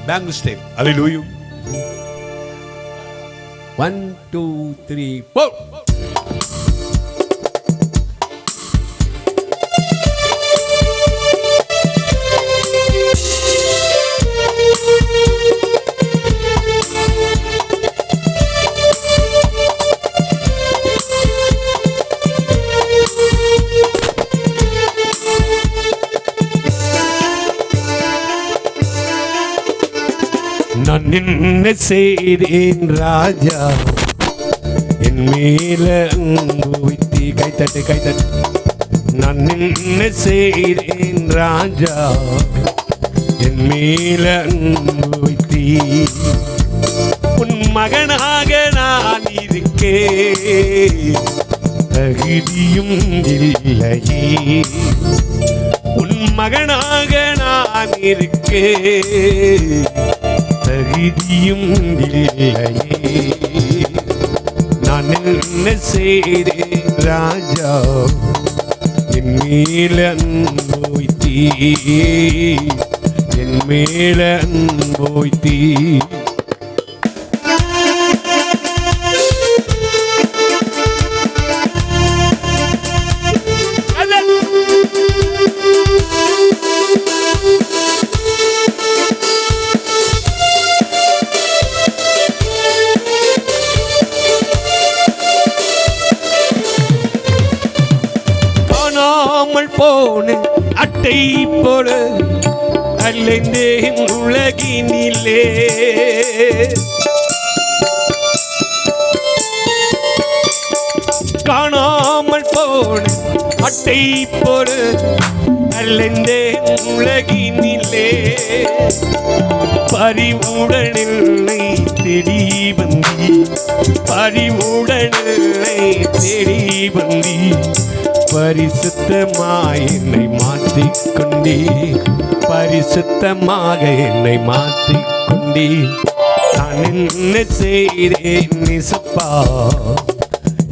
Bank style. அல்லேலூயா. 1 2 3 4. நான் என்ன செய்தேன் ராஜா, என் மேல அன்பு வைத்தி. கைத்தட்டு கைத்தட்டு. நான் என்ன செய்தேன் ராஜா, என் மேல அன்பு வைத்தி. உன் மகனாக நான் இருக்கே, தகுதியும் இல்லையே. உன் மகனாக நான் இருக்கே, தகுதியும் இல்லையே. நான் என்ன செய்தேன் ராஜா, என் மேல அன்பு வைத்தி. என் மேல அன்பு வைத்தி. போன அட்டை போல அலைந்தேன் உலகினிலே. காணாமல் போன அட்டை போல அலைந்தேன் உலகினிலே. பறிவுடன் என்னை தேடி வந்தி, பறிவுடன் என்னை தேடி வந்தி. பரிசுத்தமாய் என்னை மாற்றிக்கொண்டே, பரிசுத்தமாக என்னை மாற்றிக்கொண்டே. நான் என்ன செய்தேன் நிசப்பா,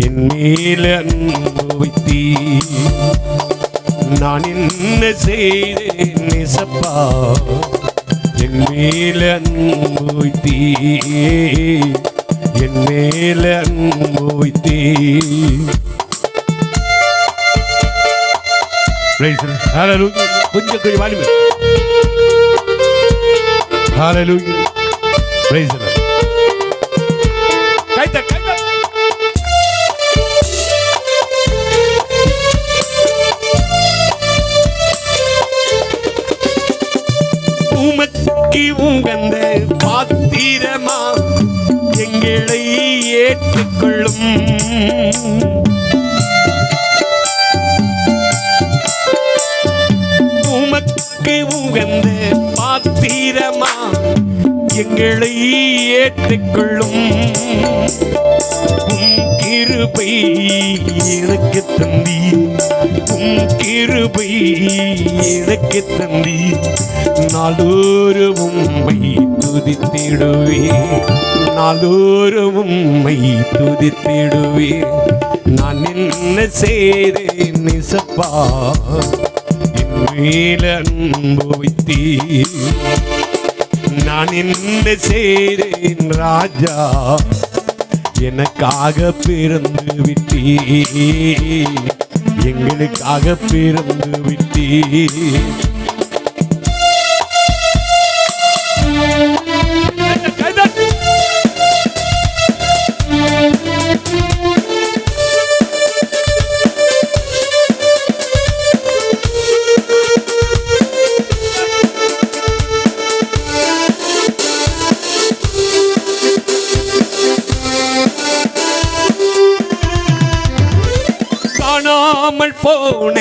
என் மேல அன்பு வைத்தி. நான் என்ன செய்தேன் நிசப்பா, என் மேல அன்பு வைத்தி. என் மேல அன்பு வைத்தி. Hallelujah. கொஞ்சம் கொஞ்சம் வாலிப. Hallelujah. Praise the Lord. கைத்த கைத்த. உமக்கு உகந்த பாத்திரமா எங்களை ஏற்றுக்கொள்ளும். உகந்த பாத்திரமா எங்களை ஏற்றுக்கொள்ளும். உம் கிருபை எனக்கு தந்தி, உம் கிருபை எனக்கு தந்தி. நாளோறும் உம்மை துதித்திடுவே, நாளோறும் உம்மை துதித்திடுவே. நான் என்ன செய்தேன் நிசப்பா, மேல அன்பு வைத்தி. நான் என்ன செய்தேன் ராஜா, எனக்காக பிறந்து விட்டீ, எங்களுக்காக பிறந்து விட்டீ. காணாமல் போன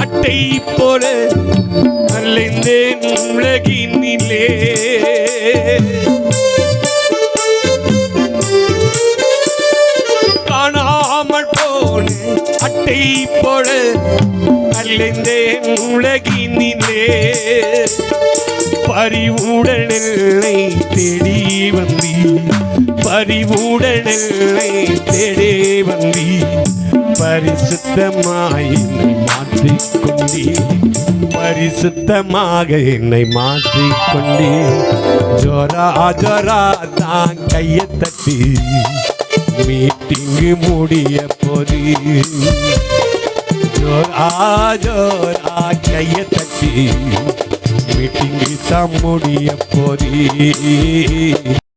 அட்டை போல அலைந்தேன் உலகினிலே. காணாமல் போன அட்டை போல அலைந்தேன் உலகினிலே. பறிவுடன் என்னை தேடி வந்தி, பறிவுடன் என்னை தேடி வந்தி. பரிசுத்தமாய் என்னை மாற்றிக்கொண்டே, பரிசுத்தமாக என்னை மாற்றிக்கொண்டே. ஜோரா ஜோரா தான் கைய தட்டி மீட்டிங்கு முடிய போது ஜோரா ஜோரா கைய தட்டி மீட்டிங்கு தான் முடிய போது